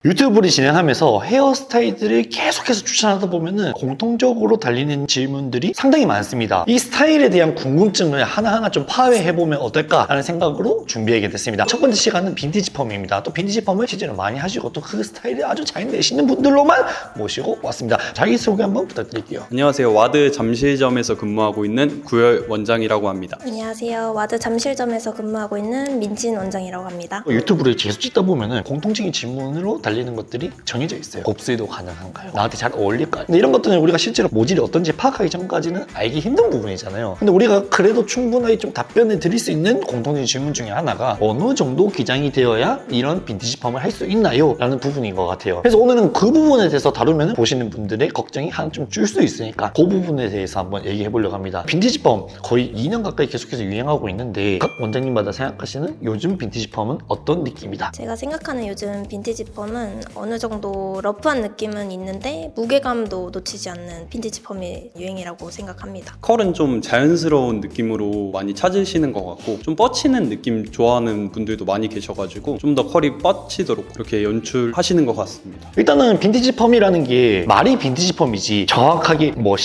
유튜브를 진행하면서 헤어스타일들을 계속해서 추천하다 보면은 공통적으로 달리는 질문들이 상당히 많습니다. 이 스타일에 대한 궁금증을 하나하나 좀 파괴해보면 어떨까 하는 생각으로 준비하게 됐습니다. 첫 번째 시간은 빈티지 펌입니다. 또 빈티지 펌을 실제로 많이 하시고 또 그 스타일을 아주 잘 내시는 분들로만 모시고 왔습니다. 자기소개 한번 부탁드릴게요. 안녕하세요. 와드 잠실점에서 근무하고 있는 구열 원장이라고 합니다. 안녕하세요. 와드 잠실점에서 근무하고 있는 민진 원장이라고 합니다. 유튜브를 계속 찍다 보면은 공통적인 질문으로 달리는 것들이 정해져 있어요. 곱슬도 가능한가요? 나한테 잘 어울릴까요? 근데 이런 것들은 우리가 실제로 모질이 어떤지 파악하기 전까지는 알기 힘든 부분이잖아요. 근데 우리가 그래도 충분하게 좀 답변을 드릴 수 있는 공통적인 질문 중에 하나가 어느 정도 기장이 되어야 이런 빈티지 펌을 할 수 있나요? 라는 부분인 것 같아요. 그래서 오늘은 그 부분에 대해서 다루면 보시는 분들의 걱정이 하나 좀 줄 수 있으니까 그 부분에 대해서 한번 얘기해 보려고 합니다. 빈티지 펌 거의 2년 가까이 계속해서 유행하고 있는데 각 원장님마다 생각하시는 요즘 빈티지 펌은 어떤 느낌이다? 제가 생각하는 요즘 빈티지 펌은 어느 정도 러프한 느낌은 있는데 무게감도 놓치지 않는 빈티지 펌이 유행이라고 생각합니다. 컬은 좀 자연스러운 느낌으로 많이 찾으시는 것 같고 좀 뻗치는 느낌 좋아하는 분들도 많이 계셔가지고 좀 더 컬이 뻗치도록 그렇게 연출하시는 것 같습니다. 일단은 빈티지 펌이라는 게 말이 빈티지 펌이지 정확하게 뭐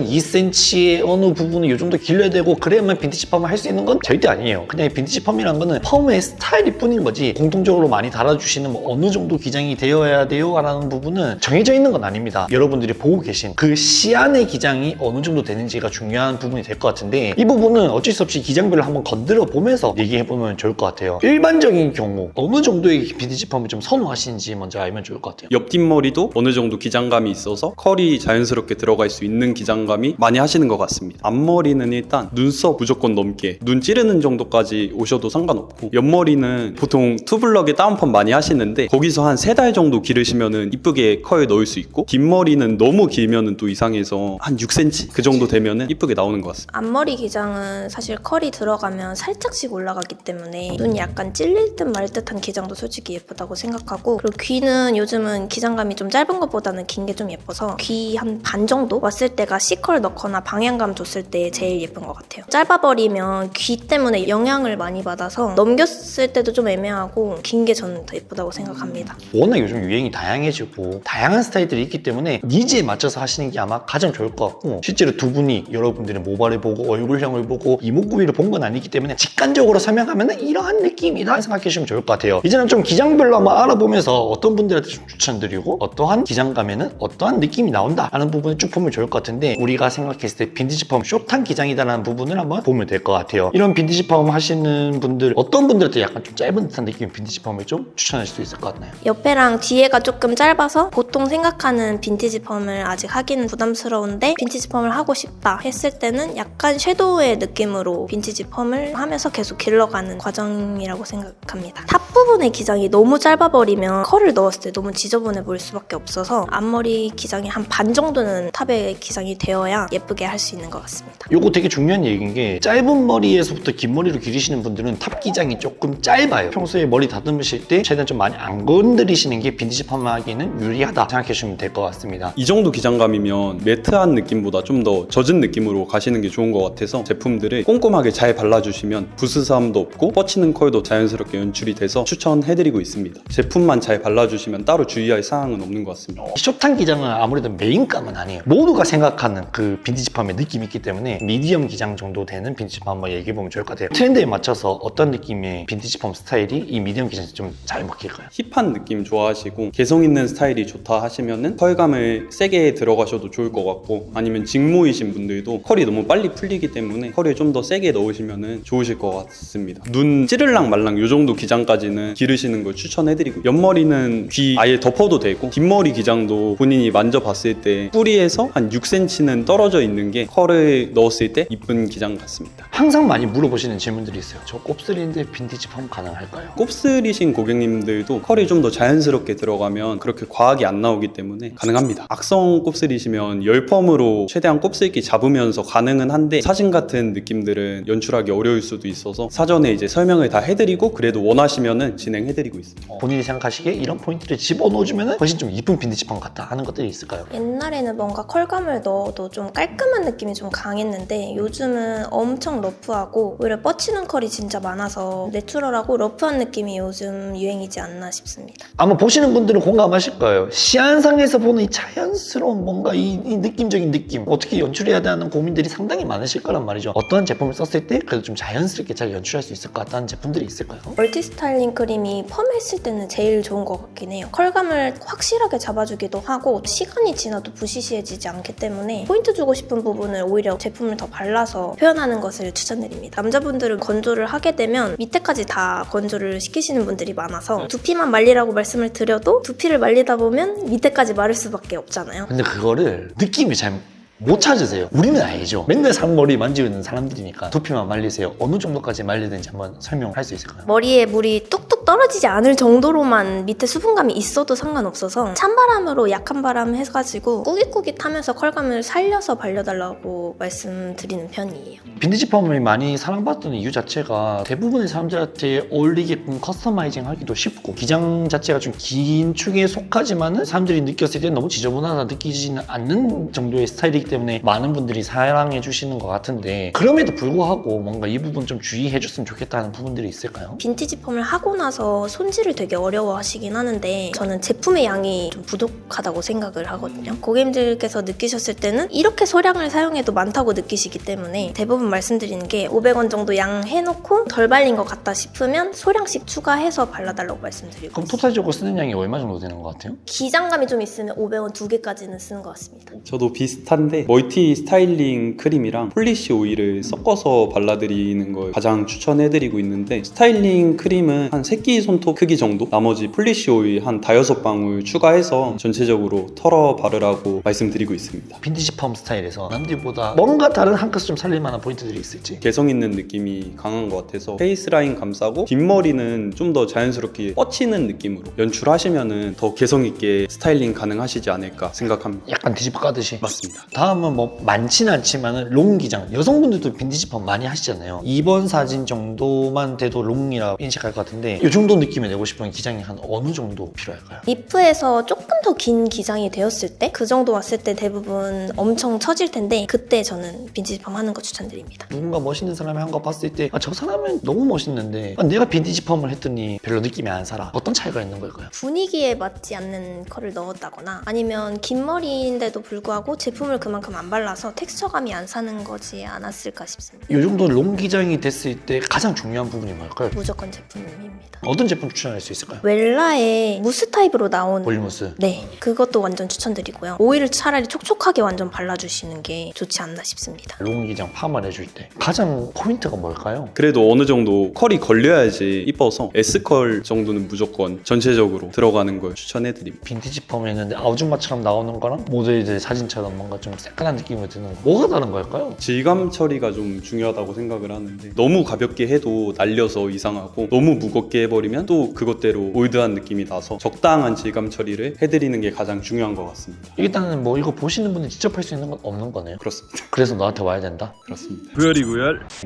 10.2cm의 어느 부분을 요 정도 길러야 되고 그래야만 빈티지 펌을 할 수 있는 건 절대 아니에요. 그냥 빈티지 펌이라는 거는 펌의 스타일이 뿐인 거지 공통적으로 많이 달아주시는 뭐 어느 정도 기장이 되어야 돼요 라는 부분은 정해져 있는 건 아닙니다. 여러분들이 보고 계신 그 시안의 기장이 어느 정도 되는지가 중요한 부분이 될 것 같은데 이 부분은 어쩔 수 없이 기장별로 한번 건드려 보면서 얘기해보면 좋을 것 같아요. 일반적인 경우 어느 정도의 빈티지 펌을 좀 선호하시는지 먼저 알면 좋을 것 같아요. 옆 뒷머리도 어느 정도 기장감이 있어서 컬이 자연스럽게 들어갈 수 있는 기장감이 많이 하시는 것 같습니다. 앞머리는 일단 눈썹 무조건 넘게 눈 찌르는 정도까지 오셔도 상관없고 옆머리는 보통 투블럭에 다운펌 많이 하시는데 거기서 한 3달 정도 기르시면은 이쁘게 컬 넣을 수 있고 뒷머리는 너무 길면은 또 이상해서 한 6cm 그 정도 되면은 이쁘게 나오는 것 같습니다. 앞머리 기장은 사실 컬이 들어가면 살짝씩 올라가기 때문에 눈이 약간 찔릴 듯 말 듯한 기장도 솔직히 예쁘다고 생각하고 그리고 귀는 요즘은 기장감이 좀 짧은 것보다는 긴 게 좀 예뻐서 귀 한 반 정도 왔을 때가 C컬 넣거나 방향감 줬을 때 제일 예쁜 것 같아요. 짧아버리면 귀 때문에 영향을 많이 받아서 넘겼을 때도 좀 애매하고 긴 게 저는 더 예쁘다고 생각합니다. 워낙 요즘 유행이 다양해지고 다양한 스타일들이 있기 때문에 니즈에 맞춰서 하시는 게 아마 가장 좋을 것 같고 실제로 두 분이 여러분들의 모발을 보고 얼굴형을 보고 이목구비를 본 건 아니기 때문에 직관적으로 설명하면 이러한 느낌이다 생각해 주시면 좋을 것 같아요. 이제는 좀 기장별로 한번 알아보면서 어떤 분들한테 좀 추천드리고 어떠한 기장감에는 어떠한 느낌이 나온다 하는 부분을 쭉 보면 좋을 것 같은데 우리가 생각했을 때 빈티지 펌 숏한 기장이다라는 부분을 한번 보면 될 것 같아요. 이런 빈티지 펌 하시는 분들 어떤 분들한테 약간 좀 짧은 듯한 느낌의 빈티지 펌을 좀 추천할 수 있을 것 같나요? 옆에랑 뒤에가 조금 짧아서 보통 생각하는 빈티지 펌을 아직 하기는 부담스러운데 빈티지 펌을 하고 싶다 했을 때는 약간 섀도우의 느낌으로 빈티지 펌을 하면서 계속 길러가는 과정이라고 생각합니다. 탑 부분의 기장이 너무 짧아버리면 컬을 넣었을 때 너무 지저분해 보일 수밖에 없어서 앞머리 기장이 한 반 정도는 탑의 기장이 되어야 예쁘게 할 수 있는 것 같습니다. 요거 되게 중요한 얘기인 게 짧은 머리에서부터 긴 머리로 기르시는 분들은 탑 기장이 조금 짧아요. 평소에 머리 다듬으실 때 최대한 좀 많이 안 건드리시는 게 빈티지 펌 하기에는 유리하다 생각해 주시면 될 것 같습니다. 이 정도 기장감이면 매트한 느낌보다 좀 더 젖은 느낌으로 가시는 게 좋은 것 같아서 제품들을 꼼꼼하게 잘 발라주시면 부스스함도 없고 뻗치는 컬도 자연스럽게 연출이 돼서 추천해드리고 있습니다. 제품만 잘 발라주시면 따로 주의할 사항은 없는 것 같습니다. 숏한 기장은 아무래도 메인감은 아니에요. 모두가 생각하는 그 빈티지 펌의 느낌이 있기 때문에 미디엄 기장 정도 되는 빈티지 펌 한번 얘기해보면 좋을 것 같아요. 트렌드에 맞춰서 어떤 느낌의 빈티지 펌 스타일이 이 미디엄 기장에서 좀 잘 먹힐까요? 힙한 느낌 좋아하시고 개성 있는 스타일이 좋다 하시면은 컬감을 세게 들어가셔도 좋을 것 같고 아니면 직모이신 분들도 컬이 너무 빨리 풀리기 때문에 컬을 좀 더 세게 넣으시면은 좋으실 것 같습니다. 눈 찌를랑 말랑 요 정도 기장까지는 기르시는 걸 추천해드리고 옆머리는 귀 아예 덮어도 되고 뒷머리 기장도 본인이 만져봤을 때 뿌리에서 한 6cm는 떨어져 있는 게 컬을 넣었을 때 이쁜 기장 같습니다. 항상 많이 물어보시는 질문들이 있어요. 저 곱슬인데 빈티지 펌 가능할까요? 곱슬이신 고객님들도 컬이 좀 더 자연스럽게 들어가면 그렇게 과하게 안 나오기 때문에 가능합니다. 악성 곱슬이시면 열펌으로 최대한 곱슬기 잡으면서 가능은 한데 사진 같은 느낌들은 연출하기 어려울 수도 있어서 사전에 이제 설명을 다 해드리고 그래도 원하시면은 진행해드리고 있습니다. 본인이 생각하시기에 이런 포인트를 집어넣어주면 훨씬 좀 이쁜 빈티지 펌 같다 하는 것들이 있을까요? 옛날에는 뭔가 컬감을 넣어도 좀 깔끔한 느낌이 좀 강했는데 요즘은 엄청 러프하고 오히려 뻗치는 컬이 진짜 많아서 내추럴하고 러프한 느낌이 요즘 유행이지 않나 싶습니다. 아마 보시는 분들은 공감하실 거예요. 시안상에서 보는 이 자연스러운 뭔가 이 느낌적인 느낌, 어떻게 연출해야 되는 고민들이 상당히 많으실 거란 말이죠. 어떤 제품을 썼을 때 그래도 좀 자연스럽게 잘 연출할 수 있을 것 같다는 제품들이 있을까요? 멀티 스타일링 크림이 펌했을 때는 제일 좋은 것 같긴 해요. 컬감을 확실하게 잡아주기도 하고 시간이 지나도 부시시해지지 않기 때문에 포인트 주고 싶은 부분을 오히려 제품을 더 발라서 표현하는 것을 추천드립니다. 남자분들은 건조를 하게 되면 밑에까지 다 건조를 시키시는 분들이 많아서 두피만 말리라고 말씀을 드려도 두피를 말리다 보면 밑에까지 마를 수밖에 없잖아요. 근데 그거를 느낌이 잘 못 찾으세요. 우리는 알죠. 맨날 산머리 만지고 있는 사람들이니까 두피만 말리세요. 어느 정도까지 말려야 되는지 한번 설명할 수 있을까요? 머리에 물이 뚝뚝 떨어지지 않을 정도로만 밑에 수분감이 있어도 상관없어서 찬바람으로 약한 바람 해가지고 꾸깃꾸깃하면서 컬감을 살려서 발려달라고 말씀드리는 편이에요. 빈티지 펌이 많이 사랑받던 이유 자체가 대부분의 사람들한테 어울리게끔 커스터마이징 하기도 쉽고 기장 자체가 좀 긴 축에 속하지만은 사람들이 느꼈을 때 너무 지저분하다 느끼지는 않는 정도의 스타일이기 때문에 많은 분들이 사랑해 주시는 것 같은데 그럼에도 불구하고 뭔가 이 부분 좀 주의해 줬으면 좋겠다는 부분들이 있을까요? 빈티지 펌을 하고 나서 손질을 되게 어려워하시긴 하는데 저는 제품의 양이 좀 부족하다고 생각을 하거든요. 고객님들께서 느끼셨을 때는 이렇게 소량을 사용해도 많다고 느끼시기 때문에 대부분 말씀드리는 게 500원 정도 양 해놓고 덜 발린 것 같다 싶으면 소량씩 추가해서 발라달라고 말씀드리고 그럼 토탈적으로 쓰는 양이 얼마 정도 되는 것 같아요? 기장감이 좀 있으면 500원 2개까지는 쓰는 것 같습니다. 저도 비슷한데 멀티 스타일링 크림이랑 폴리시 오일을 섞어서 발라드리는 걸 가장 추천해드리고 있는데 스타일링 크림은 한 새끼 손톱 크기 정도, 나머지 폴리시 오일 한 5-6방울 추가해서 전체적으로 털어 바르라고 말씀드리고 있습니다. 빈티지 펌 스타일에서 남들보다 뭔가 다른 한 컷 좀 살릴 만한 포인트들이 있을지. 개성 있는 느낌이 강한 것 같아서 페이스 라인 감싸고 뒷머리는 좀 더 자연스럽게 뻗치는 느낌으로 연출하시면은 더 개성 있게 스타일링 가능하시지 않을까 생각합니다. 약간 뒤집어 까듯이. 맞습니다. 다음은 뭐 많지는 않지만은 롱 기장. 여성분들도 빈티지 펌 많이 하시잖아요. 이번 사진 정도만 돼도 롱이라고 인식할 것 같은데 이 정도 느낌을 내고 싶으면 기장이 한 어느 정도 필요할까요? 리프에서 조금 더 긴 기장이 되었을 때 그 정도 왔을 때 대부분 엄청 처질 텐데 그때 저는 빈티지 펌 하는 거 추천드립니다. 누군가 멋있는 사람이 한 거 봤을 때 저 사람은 너무 멋있는데 내가 빈티지 펌을 했더니 별로 느낌이 안 살아. 어떤 차이가 있는 걸까요? 분위기에 맞지 않는 컬을 넣었다거나 아니면 긴 머리인데도 불구하고 제품을 그만큼 안 발라서 텍스처감이 안 사는 거지 않았을까 싶습니다. 이 정도 롱 기장이 됐을 때 가장 중요한 부분이 뭘까요? 무조건 제품입니다. 어떤 제품 추천할 수 있을까요? 웰라의 무스 타입으로 나온 볼리무스. 네, 그것도 완전 추천드리고요. 오일을 차라리 촉촉하게 완전 발라주시는 게 좋지 않나 싶습니다. 롱 기장 파마를 해줄 때 가장 포인트가 뭘까요? 그래도 어느 정도 컬이 걸려야지 이뻐서 S컬 정도는 무조건 전체적으로 들어가는 걸 추천해드립니다. 빈티지 펌 했는데 아우줌마처럼 나오는 거랑 모델들 사진처럼 뭔가 좀 새끈한 느낌이 드는 거 뭐가 다른 걸까요? 질감 처리가 좀 중요하다고 생각을 하는데 너무 가볍게 해도 날려서 이상하고 너무 무겁게 해버리면 또 그것대로 올드한 느낌이 나서 적당한 질감 처리를 해드리는 게 가장 중요한 것 같습니다. 일단은 뭐 이거 보시는 분이 직접 할 수 있는 건 없는 거네요. 그렇습니다. 그래서 너한테 와야 된다? 그렇습니다.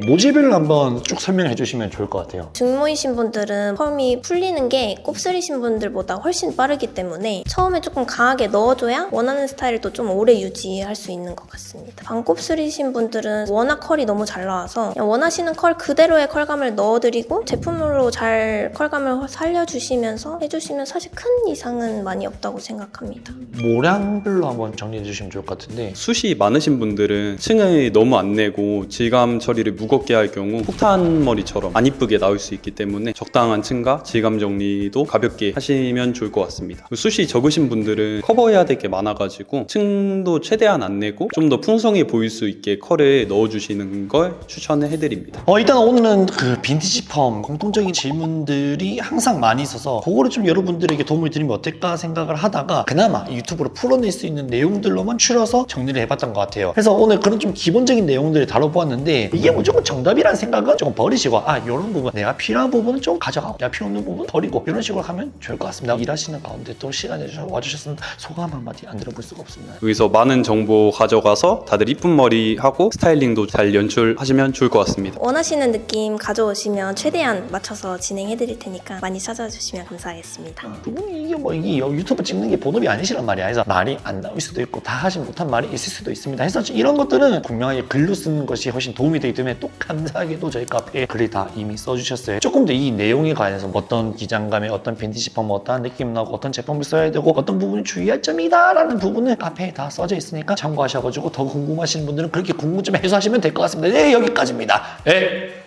모질별로 한번 쭉 설명해 주시면 좋을 것 같아요. 중모이신 분들은 펌이 풀리는 게 곱슬이신 분들보다 훨씬 빠르기 때문에 처음에 조금 강하게 넣어줘야 원하는 스타일도 좀 오래 유지할 수 있는 것 같습니다. 반곱슬이신 분들은 워낙 컬이 너무 잘 나와서 그냥 원하시는 컬 그대로의 컬감을 넣어드리고 제품으로 잘 컬감을 살려주시면서 해주시면 사실 큰 이상은 많이 없다고 생각합니다. 모량별로 한번 정리해 주시면 좋을 것 같은데 숱이 많으신 분들은 층을 너무 안 내고 질감 처리를 무겁게 할 경우 폭탄 머리처럼 안 이쁘게 나올 수 있기 때문에 적당한 층과 질감 정리도 가볍게 하시면 좋을 것 같습니다. 숱이 적으신 분들은 커버해야 될 게 많아가지고 층도 최대한 안 내고 좀 더 풍성해 보일 수 있게 컬을 넣어주시는 걸 추천해드립니다. 일단 오늘은 그 빈티지 펌 공통적인 질문들이 항상 많이 있어서 그거를 좀 여러분들에게 도움을 드리면 어떨까 생각을 하다가 그나마 유튜브로 풀어낼 수 있는 내용들로만 추려서 정리를 해봤던 것 같아요. 그래서 오늘 그런 좀 기본적인 내용들을 다뤄보았는데 이게 무조건 정답이라는 생각은 조금 버리시고 이런 부분 내가 필요한 부분은 좀 가져가고 내가 필요 없는 부분 버리고 이런 식으로 하면 좋을 것 같습니다. 일하시는 가운데 또 시간 내주셔서 와주셨으면 소감 한마디 안 들어볼 수가 없습니다. 여기서 많은 정보 가게로 가져가서 다들 이쁜 머리 하고 스타일링도 잘 연출하시면 좋을 것 같습니다. 원하시는 느낌 가져오시면 최대한 맞춰서 진행해드릴 테니까 많이 찾아주시면 감사하겠습니다. 그분이 이게 유튜브 찍는 게 본업이 아니시란 말이야. 그래서 말이 안 나올 수도 있고 다 하지 못한 말이 있을 수도 있습니다. 해서 이런 것들은 분명하게 글로 쓰는 것이 훨씬 도움이 되기 때문에 또 감사하게도 저희 카페에 글을 다 이미 써주셨어요. 조금 더 이 내용에 관해서 어떤 기장감에 어떤 빈티지 펌 어떠한 느낌 나고 어떤 제품을 써야 되고 어떤 부분이 주의할 점이다 라는 부분은 카페에 다 써져 있으니까 참고하셔가지고 더 궁금하신 분들은 그렇게 궁금증 해소하시면 될 것 같습니다. 네, 여기까지입니다. 네.